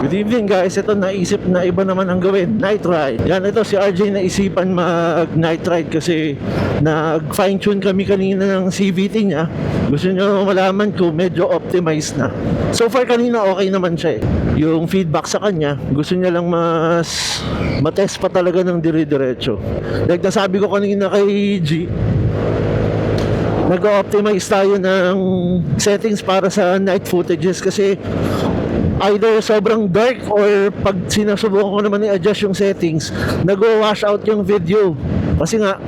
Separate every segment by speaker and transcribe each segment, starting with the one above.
Speaker 1: Good evening guys, ito naisip na iba naman ang gawin, night ride. Yan, ito si RJ naisipan mag night ride kasi nag fine tune kami kanina ng CVT niya. Gusto nyo malaman ko medyo optimized na. So far kanina okay naman siya eh. Yung feedback sa kanya, gusto niya lang mas matest pa talaga ng dire-diretso. Like nasabi ko kanina kay G, nag-optimize tayo ng settings para sa night footages kasi either sobrang dark or pag sinusubukan ko naman i-adjust yung settings, nag-wash out yung video. Kasi nga,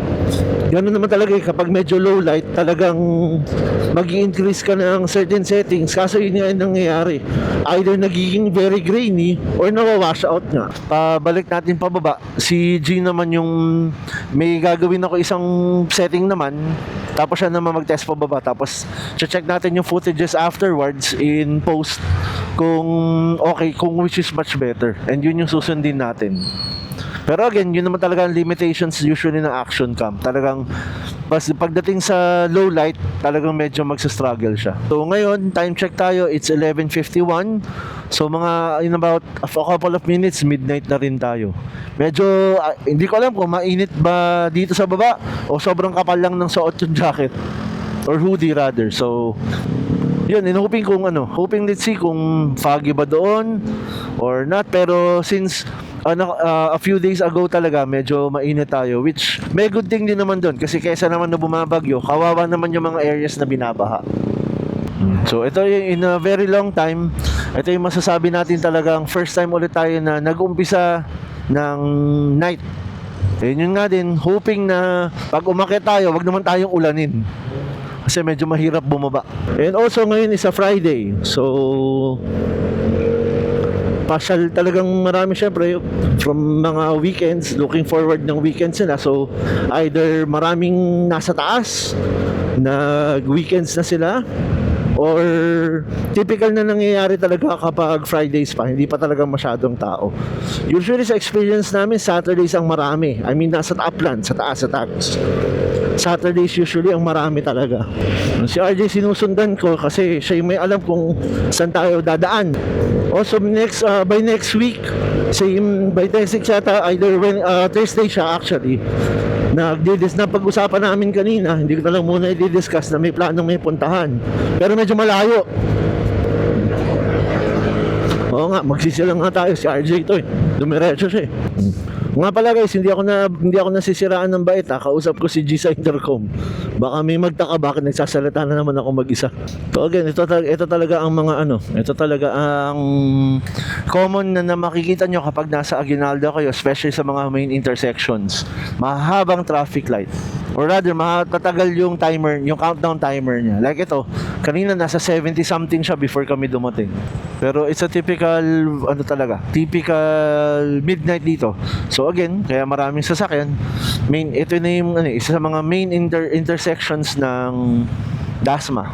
Speaker 1: gano'n naman talaga eh, kapag medyo low light, talagang mag-i-increase ka ng certain settings. Kaso yun nga yung nangyayari. Either nagiging very grainy or nawawash out nga. Pabalik natin pababa. Si G naman yung may gagawin ako isang setting naman. Tapos siya naman mag-test pababa. Tapos check natin yung footages afterwards in post kung okay, kung which is much better. And yun yung susundin natin. Pero again, yun naman talaga ang limitations usually ng action cam. Talagang pagdating sa low light, talagang medyo magsa-struggle siya. So ngayon, time check tayo, it's 11:51. So mga in about a couple of minutes, midnight na rin tayo. Medyo, hindi ko alam kung mainit ba dito sa baba o sobrang kapal lang ng suot yung jacket. Or hoodie rather. So, yun, hoping kung hoping let's see kung foggy ba doon or not. Pero since a few days ago talaga medyo mainit tayo, which may good thing din naman doon kasi kaysa naman na bumabagyo, kawawa naman yung mga areas na binabaha. So ito yung in a very long time, ito yung masasabi natin talagang first time ulit tayo na nag-umpisa ng night. Yun nga din, hoping na pag umakyat tayo, wag naman tayong ulanin kasi medyo mahirap bumaba. And also ngayon is a Friday, so pasyal talagang marami syempre from mga weekends, looking forward ng weekends nila. So either maraming nasa taas nag-weekends na sila or typical na nangyayari talaga kapag Fridays pa, hindi pa talaga masyadong tao. Usually sa experience namin, Saturdays ang marami. I mean, nasa upland, sa taas. Saturdays usually ang marami talaga. Si RJ sinusundan ko kasi siya yung may alam kung saan tayo dadaan. Also by next week, same by next week yata, either Thursday siya actually, na pag-usapan namin kanina, hindi ko na lang muna i-discuss na may planong may puntahan. Pero medyo malayo. Oo nga, magsisilang nga tayo. Si RJ ito eh. Dumiretso siya eh. Nga pala guys, hindi ako nasisiraan ng bait ha. Kausap ko si G sa intercom. Baka may magtaka bakit nagsasalita na naman ako mag-isa. So again, ito talaga ang mga ito talaga ang common na makikita nyo kapag nasa Aguinaldo kayo, especially sa mga main intersections. Mahabang traffic light. Or rather, matatagal yung timer, yung countdown timer niya. Like ito, kanina nasa 70 something siya before kami dumating. Pero it's a typical midnight dito. So again, kaya maraming sasakyan. Ito na yung isa sa mga main intersections ng Dasma.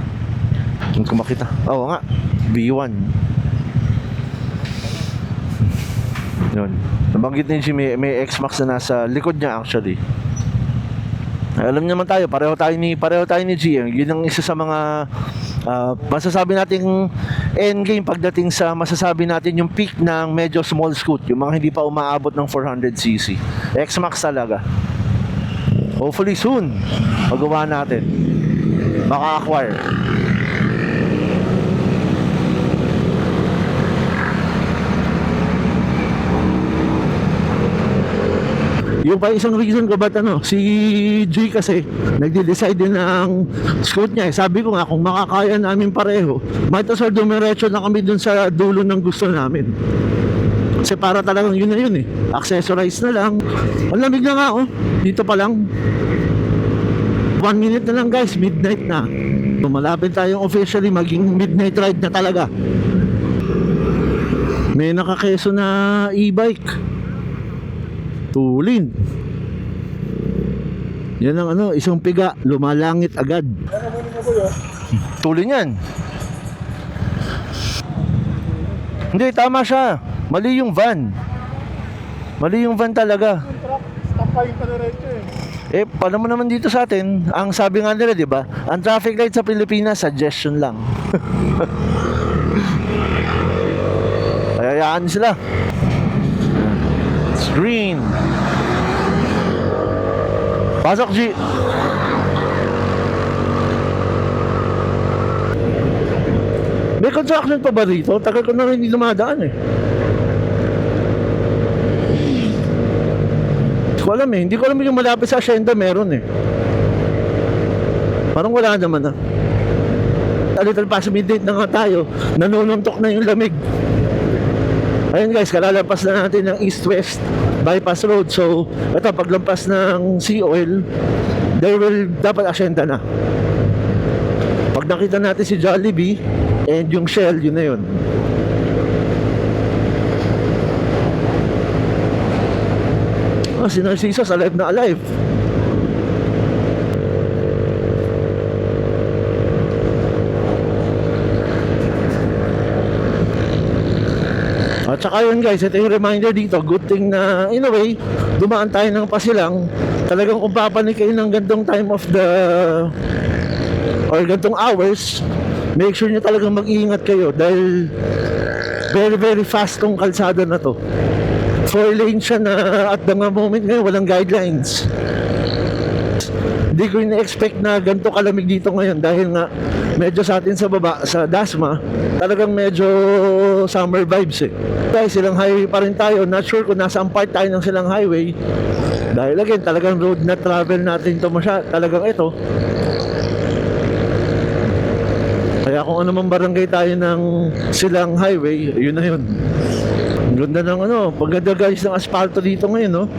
Speaker 1: Kung makita. Oo nga, B1. Yun. Nabanggit ni Jimmy, may X-Max na nasa likod niya actually. Alam naman tayo, pareho tayo ni G. Yun ang isa sa mga masasabi nating endgame pagdating sa masasabi natin yung peak ng medyo small scoot, yung mga hindi pa umaabot ng 400cc. X-Max talaga. Hopefully soon magawa natin, maka-acquire. Yung pa isang reason ko ba't si G kasi nagde-decide din ng scoot niya. Sabi ko nga, kung makakaya namin pareho, might as well dumiretso na kami dun sa dulo ng gusto namin. Kasi para talagang yun na yun eh. Accessorize na lang. Ang lamig na nga dito pa lang. 1 minute na lang guys, midnight na. So, malapit tayong officially maging midnight ride na talaga. May nakakeso na e-bike. Tulin. Yan ang isang piga, lumalangit agad. Tulin yan. Hindi, tama siya. Mali yung van. Mali yung van talaga. Paano mo naman dito sa atin? Ang sabi nga nila, di ba? Ang traffic light sa Pilipinas, suggestion lang. Hayaan sila. It's green. Pasok, G. May construction pa ba dito? Tagal ko na rin hindi dumadaan eh. Hindi ko alam eh. Hindi ko alam yung malapit sa Hacienda meron eh. Parang wala naman ah. A little past midnight na nga tayo. Nanununtok na yung lamig. Ayun guys, kalalampas na natin ng East-West Bypass Road. So, ito paglampas ng COL, there will dapat Hacienda na. Pag nakita natin si Jollibee and yung Shell, yun na yun. Oh, si Narciso, alive na alive. At saka yun guys, ito yung reminder dito. Good thing na, in a way, dumaan tayo ng Pasilang. Talagang kung papanik kayo ng gantong time of the or gantong hours, make sure nyo talagang mag-iingat kayo dahil very very fast tong kalsada na to. 4 lanes siya na at the moment ngayon walang guidelines. Hindi ko ina-expect na ganito kalamig dito ngayon dahil nga medyo sa atin sa baba, sa Dasma, talagang medyo summer vibes eh. Dahil silang highway pa rin tayo, not sure kung nasaan part tayo ng silang highway. Dahil again, talagang road na travel natin ito talagang ito. Kaya kung ano mang barangay tayo ng silang highway, yun na yun. Ang ganda ng paganda guys ng asfalto dito ngayon, no?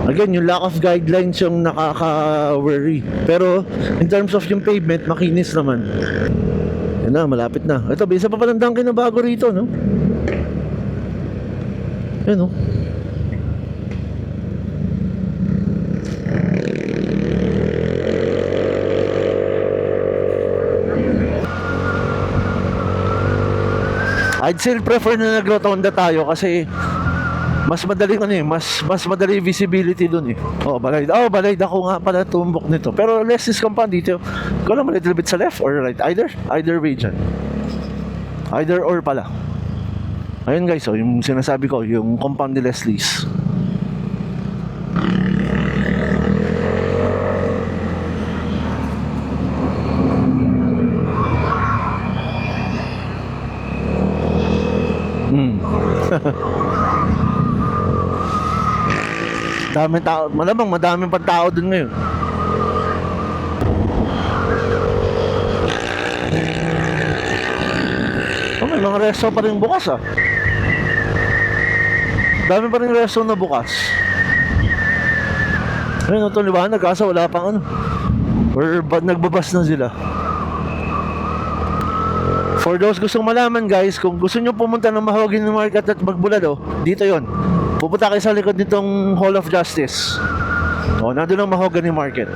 Speaker 1: Again, yung lack of guidelines yung nakaka-worry. Pero, in terms of yung pavement, makinis naman. Yan na, malapit na. Ito, bisa pa palandang kinabago rito, no? Yan, no? I'd still prefer na nag-rotonda tayo kasi mas madaling mas madali visibility dun eh. Balay ako nga pala tumbok nito. Pero less is compound dito. Ko lang a little bit sa left or right. Either way dyan. Either or pala. Ayun guys, yung sinasabi ko, yung compound ni Leslie's. Daming tao, malamang madaming pang tao dun ngayon. May mga resto pa rin bukas ah. Dami pa rin resto na bukas. Ayun, ito liwanag kasi wala pang or nagbabas na sila. For those gustong malaman guys, kung gusto nyo pumunta ng Mahogany Market at Magbulado, dito yon. Pupunta kayo sa likod nitong Hall of Justice. Nandun ang Mahogany Market.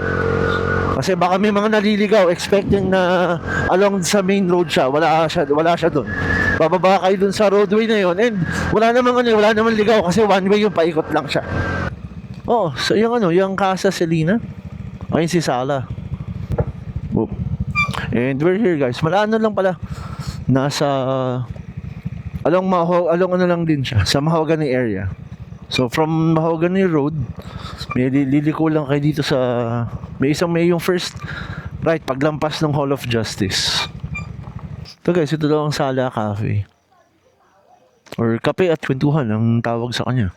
Speaker 1: Kasi baka may mga naliligaw expecting na along sa main road siya, wala siya doon. Bababa kayo dun sa roadway na yon and wala namang ligaw kasi one way yung paikot lang siya. So yung Casa Selena. Ayun si Sala. And we're here guys. Malano lang pala. Nasa along lang din siya sa Mahogany area. So from Mahogany Road, may liliko lang kayo dito sa may yung first right paglampas ng Hall of Justice. Ito guys, ito daw ang Sala Cafe or Kape at Kwentuhan ang tawag sa kanya.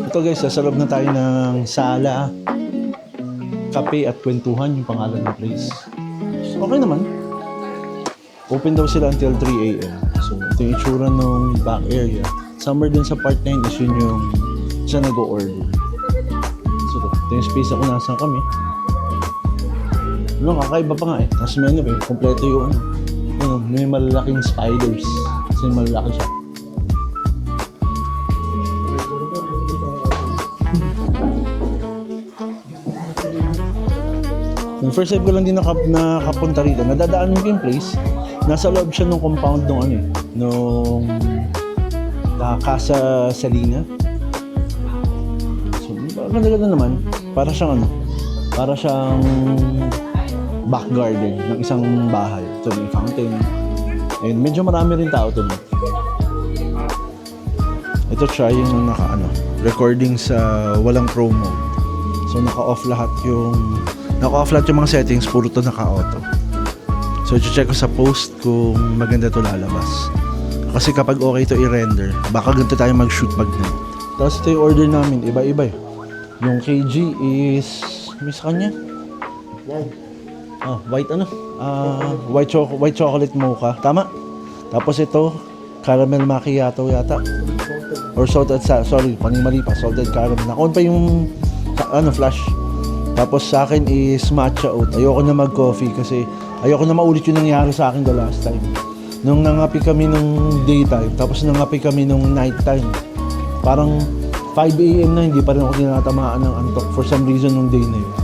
Speaker 1: Ito guys, sa loob na tayo ng Sala Kape at Kwentuhan, yung pangalan ng place. Okay naman. Open daw sila until 3 a.m. So, ito yung itsura ng back area. Somewhere din sa part 9 is yun yung isa nag-o-order. So, ito yung space ako nasa kami. Kakaiba pa nga eh. Tapos may kompleto yung may malalaking spiders. Kasi malalaki siya. Yung first time ko lang din nakapunta rito, nadadaan mo yung place. Nasa loob siya ng compound nung Casa Selena. So, maganda naman. Para siyang
Speaker 2: back garden ng isang bahay. So may fountain. And medyo marami rin tao doon. Ito trying yung recording sa walang promo. So naka-off lahat yung mga settings, puro to naka-auto. So i-check ko sa post kung maganda to lalabas. Kasi kapag okay to i-render, baka ganito tayo mag-shoot pag night. Tapos ito yung order namin, iba-iba eh. Yung KG is, miss kanya? White chocolate mocha. Tama? Tapos ito, caramel macchiato yata. Or salted, mali pa, salted caramel. Nakon pa yung, flash. Tapos sa akin is matcha oat. Ayoko na mag-coffee kasi ayoko na maulit yung nangyari sa akin the last time. Nung nangapi kami nung daytime, tapos nangapi kami nung nighttime. Parang 5 AM na, hindi pa rin ako tinatamaan ng antok for some reason nung day na yun.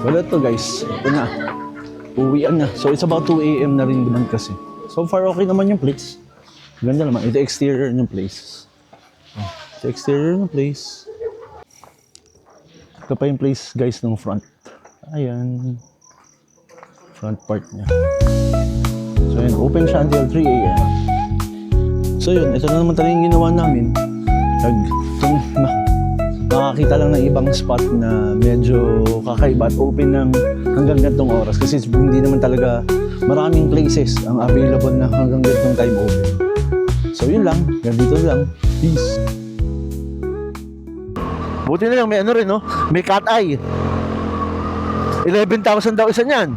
Speaker 2: Wala to guys, ito na. Uwian na. So it's about 2 AM na rin naman kasi. So far okay naman yung place. Ganda naman. Ito exterior ng place. Ito exterior ng place. Ito pa yung place guys ng front. Ayan. Front part niya. So yun, open siya until 3 AM. So yun, ito na naman talaga yung ginawa namin. Makakita lang ng ibang spot na medyo kakaiba at open ng hanggang gantong oras. Kasi hindi naman talaga maraming places ang available na hanggang gantong time open. So yun lang, ganito lang. Peace.
Speaker 1: Buti na lang may rin, no? May cat eye. 11,000 daw isa niyan.